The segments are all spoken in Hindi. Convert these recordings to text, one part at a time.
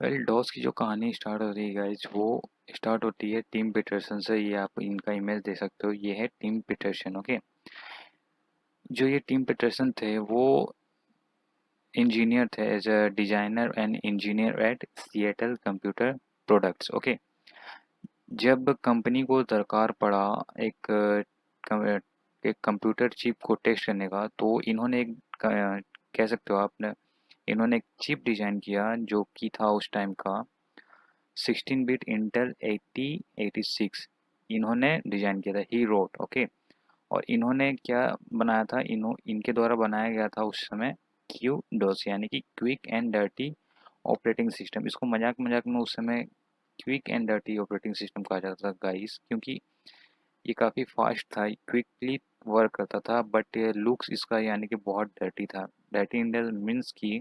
वेल डॉस की जो कहानी स्टार्ट होती है गाइज, वो स्टार्ट होती है टिम पीटरसन से। ये आप इनका इमेज देख सकते हो, ये है टिम पीटरसन। ओके, जो ये टिम पीटरसन थे वो इंजीनियर थे, as a designer and engineer at Seattle computer products. Okay, जब कंपनी को दरकार पड़ा एक कम- एक कंप्यूटर चिप को टेस्ट करने का, तो इन्होंने एक कह सकते हो आपने, इन्होंने एक चिप डिजाइन किया जो कि था उस टाइम का 16 बिट इंटेल 8086। इन्होंने डिजाइन किया था, ही रोट। ओके, और इन्होंने क्या बनाया था, इनके द्वारा बनाया गया था उस समय क्यू डोस, यानी कि quick and dirty operating system. इसको मजाक मजाक में उस समय quick and dirty operating system कहा जाता था गाइस, क्योंकि ये काफ़ी फास्ट था, क्विकली वर्क करता था, बट लुक्स इसका यानी कि बहुत डर्टी था। डर्टी इन द मीन्स की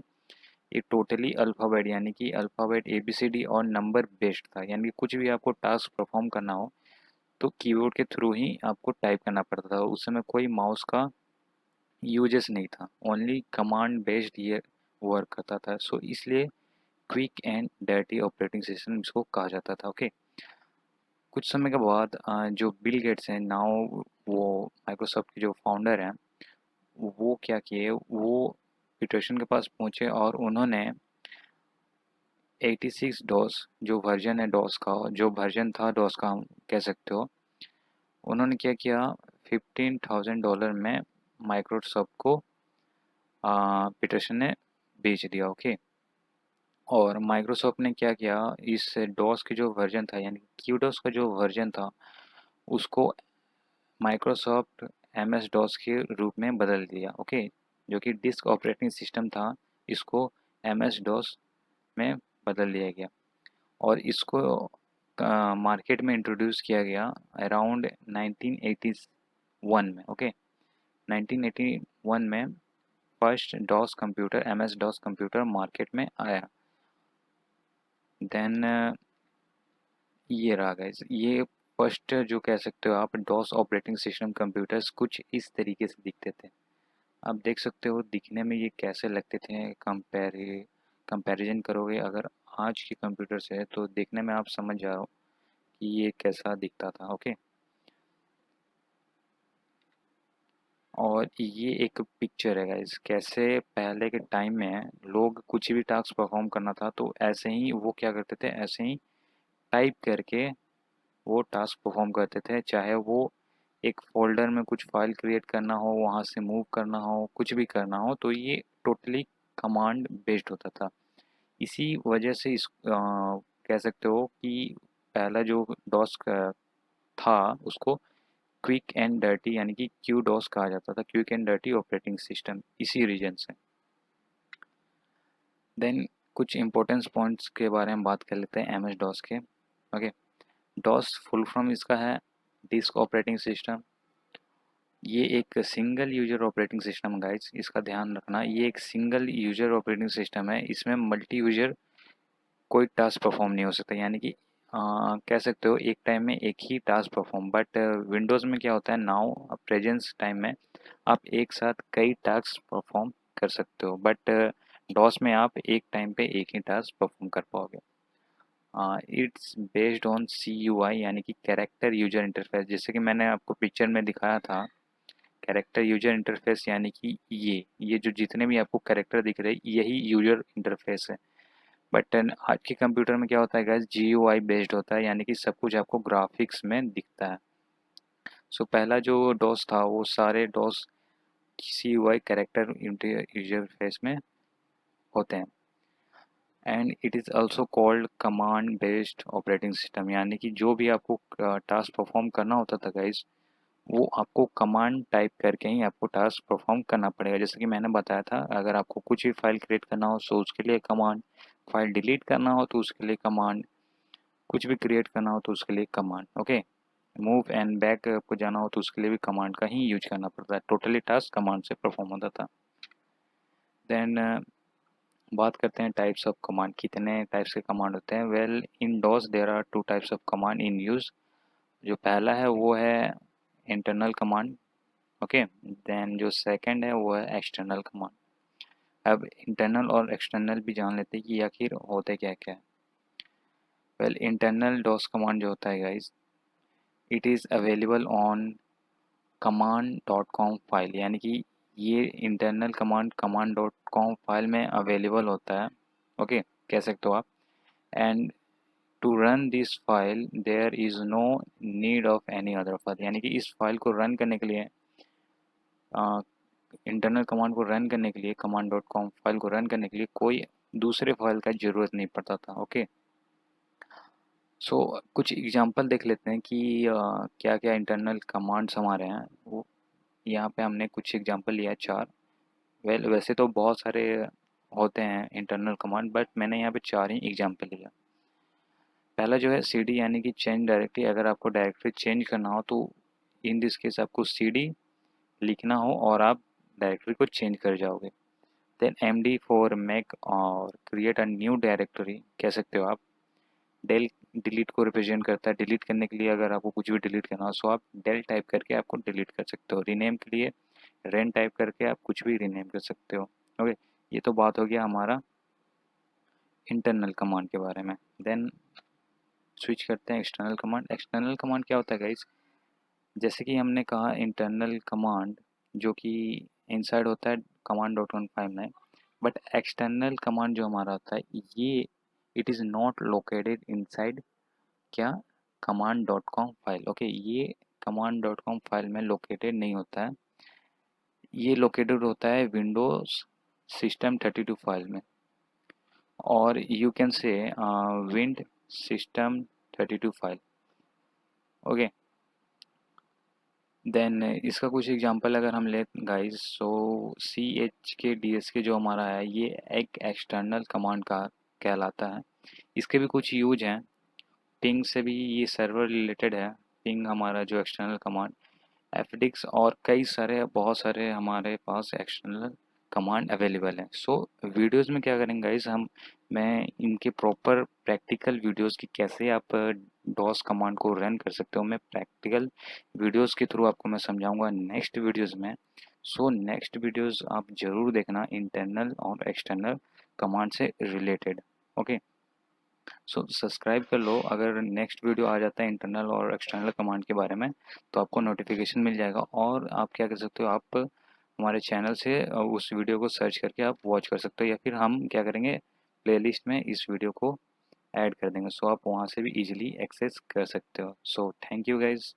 ये टोटली अल्फ़ाबेट, यानी कि अल्फ़ाबेट एबीसीडी और नंबर बेस्ड था। यानी कि कुछ भी आपको टास्क परफॉर्म करना हो तो कीबोर्ड के थ्रू ही आपको टाइप करना पड़ता था। उस समय कोई माउस का यूजेस नहीं था, ओनली कमांड बेस्ड ये वर्क करता था। सो इसलिए quick and dirty operating system इसको कहा जाता था। ओके, कुछ समय के बाद जो बिल गेट्स हैं नाउ, वो माइक्रोसॉफ्ट के जो फाउंडर हैं, वो क्या किए, वो पीटरसन के पास पहुंचे और उन्होंने 86 डॉस जो वर्जन है डॉस का, जो वर्जन था डॉस का हम कह सकते हो, उन्होंने क्या किया, $15,000 में माइक्रोसॉफ्ट को पीटरसन ने बेच दिया। ओके, और माइक्रोसॉफ्ट ने क्या किया, इस डॉस की जो वर्जन था यानी क्यू डॉस का जो वर्जन था, उसको माइक्रोसॉफ्ट एम एस डॉस के रूप में बदल दिया। ओके, जो कि डिस्क ऑपरेटिंग सिस्टम था, इसको एम एस डॉस में बदल दिया गया और इसको मार्केट में इंट्रोड्यूस किया गया अराउंड 1981 में। ओके, 1981 में first DOS computer, M S DOS computer market में आया। देन ये रहा गाइस, ये फर्स्ट जो कह सकते हो आप डॉस ऑपरेटिंग सिस्टम कंप्यूटर्स कुछ इस तरीके से दिखते थे। आप देख सकते हो दिखने में ये कैसे लगते थे, कंपैरिजन करोगे अगर आज के कंप्यूटर से, तो देखने में आप समझ जाओ कि ये कैसा दिखता था। ओके, और ये एक पिक्चर है गाइस, कैसे पहले के टाइम में लोग कुछ भी टास्क परफॉर्म करना था तो ऐसे ही वो क्या करते थे, ऐसे ही टाइप करके वो टास्क परफॉर्म करते थे। चाहे वो एक फ़ोल्डर में कुछ फ़ाइल क्रिएट करना हो, वहाँ से मूव करना हो, कुछ भी करना हो, तो ये टोटली कमांड बेस्ड होता था। इसी वजह से कह सकते हो कि पहला जो डॉस का था उसको क्विक एंड डर्टी यानी कि क्यू डॉस कहा जाता था, quick and dirty operating system, इसी रीजन से। देन कुछ इंपॉर्टेंस पॉइंट्स के बारे में बात कर लेते हैं एम एस डॉस के। ओके, डॉस फुल फॉर्म इसका है डिस्क ऑपरेटिंग सिस्टम। ये एक सिंगल यूजर ऑपरेटिंग सिस्टम है गाइस, इसका ध्यान रखना, ये एक सिंगल यूजर ऑपरेटिंग सिस्टम है। इसमें मल्टी यूजर कोई टास्क परफॉर्म नहीं हो सकता, यानी कि कह सकते हो एक टाइम में एक ही टास्क परफॉर्म। बट विंडोज़ में क्या होता है, नाउ प्रेजेंस टाइम में आप एक साथ कई टास्क परफॉर्म कर सकते हो, बट डॉस में आप एक टाइम पे एक ही टास्क परफॉर्म कर पाओगे। It's based on C U I यानी कि कैरेक्टर यूजर इंटरफेस, जैसे कि मैंने आपको पिक्चर में दिखाया था। कैरेक्टर यूजर इंटरफेस यानी कि ये जो जितने भी आपको कैरेक्टर दिख रहे हैं यही यूजर इंटरफेस है। बट आज के कंप्यूटर में क्या होता है गाइस, जीयूआई बेस्ड होता है, यानी कि सब कुछ आपको ग्राफिक्स में दिखता है। सो पहला जो डॉस था वो सारे डॉस सीयूआई कैरेक्टर इंटरफेस में होते हैं। And it is also called command based operating system, यानी कि जो भी आपको टास्क परफॉर्म करना होता था गाइस, वो आपको कमांड टाइप करके ही आपको टास्क परफॉर्म करना पड़ेगा। जैसे कि मैंने बताया था, अगर आपको कुछ भी फाइल क्रिएट करना हो तो उसके लिए कमांड, फाइल डिलीट करना हो तो उसके लिए कमांड, कुछ भी क्रिएट करना हो तो उसके लिए command. Okay, move and back आपको जाना हो तो उसके लिए भी कमांड का ही यूज करना पड़ता है। टोटली टास्क कमांड से परफॉर्म होता था। देन बात करते हैं टाइप्स ऑफ कमांड, कितने टाइप्स के कमांड होते हैं। Well in DOS there are two types of command in use. जो पहला है वो है इंटरनल कमांड। ओके, देन जो सेकंड है वो है एक्सटर्नल कमांड। अब इंटरनल और एक्सटर्नल भी जान लेते हैं कि आखिर होते क्या क्या है। वेल इंटरनल डॉस कमांड जो होता है guys, it is available on command.com file, यानी कि ये इंटरनल कमांड command.com फाइल में अवेलेबल होता है। ओके, कह सकते हो आप। And to run this file there is no need of any other file, यानी कि इस फाइल को रन करने के लिए, इंटरनल कमांड को रन करने के लिए, command.com फाइल को रन करने के लिए कोई दूसरे फाइल का ज़रूरत नहीं पड़ता था। ओके, सो कुछ एग्जांपल देख लेते हैं कि क्या क्या इंटरनल कमांड्स हमारे हैं। वो यहाँ पे हमने कुछ एग्जांपल लिया है 4। वैसे तो बहुत सारे होते हैं इंटरनल कमांड, बट मैंने यहाँ पे 4 ही एग्जांपल लिया। पहला जो है cd, यानी कि चेंज डायरेक्टरी। अगर आपको डायरेक्टरी चेंज करना हो तो इन दिस केस आपको cd लिखना हो और आप डायरेक्टरी को चेंज कर जाओगे। देन md फॉर मेक और क्रिएट अ न्यू डायरेक्टरी, कह सकते हो आप। डेल डिलीट को रिप्रेजेंट करता है। डिलीट करने के लिए अगर आपको कुछ भी डिलीट करना हो, सो आप डेल टाइप करके आपको डिलीट कर सकते हो। रीनेम के लिए रेन टाइप करके आप कुछ भी रीनेम कर सकते हो। ओके, ये तो बात हो गया हमारा इंटरनल कमांड के बारे में। देन स्विच करते हैं एक्सटर्नल कमांड। एक्सटर्नल कमांड क्या होता है गाइस? जैसे कि हमने कहा इंटरनल कमांड जो कि इनसाइड होता है command.159, बट एक्सटर्नल कमांड जो हमारा होता है ये it is not located inside क्या command.com फाइल। ओके, ये command.com फाइल में लोकेटेड नहीं होता है, ये लोकेटेड होता है विंडोज सिस्टम 32 फाइल में, और you can say wind system 32 file. Okay, then इसका कुछ एग्जांपल अगर हम ले guys, so C H K D S K जो हमारा है ये एक एक्सटर्नल कमांड का कहलाता है। इसके भी कुछ यूज हैं। पिंग से भी ये सर्वर रिलेटेड है। पिंग हमारा जो एक्सटर्नल कमांड, एफडिक्स और कई सारे बहुत सारे हमारे पास एक्सटर्नल कमांड अवेलेबल है। सो वीडियोस में क्या करेंगे गाइस, मैं इनके प्रॉपर प्रैक्टिकल वीडियोस की कैसे आप डॉस कमांड को रन कर सकते हो, मैं प्रैक्टिकल वीडियोस के थ्रू आपको मैं समझाऊंगा नेक्स्ट वीडियोस में। सो नेक्स्ट वीडियोस आप ज़रूर देखना इंटरनल और एक्सटर्नल कमांड से रिलेटेड। ओके, सो सब्सक्राइब कर लो। अगर नेक्स्ट वीडियो आ जाता है इंटरनल और एक्सटर्नल कमांड के बारे में तो आपको नोटिफिकेशन मिल जाएगा, और आप क्या कर सकते हो, आप हमारे चैनल से उस वीडियो को सर्च करके आप वॉच कर सकते हो, या फिर हम क्या करेंगे प्लेलिस्ट में इस वीडियो को ऐड कर देंगे, सो आप वहाँ से भी इजीली एक्सेस कर सकते हो। So thank you guys.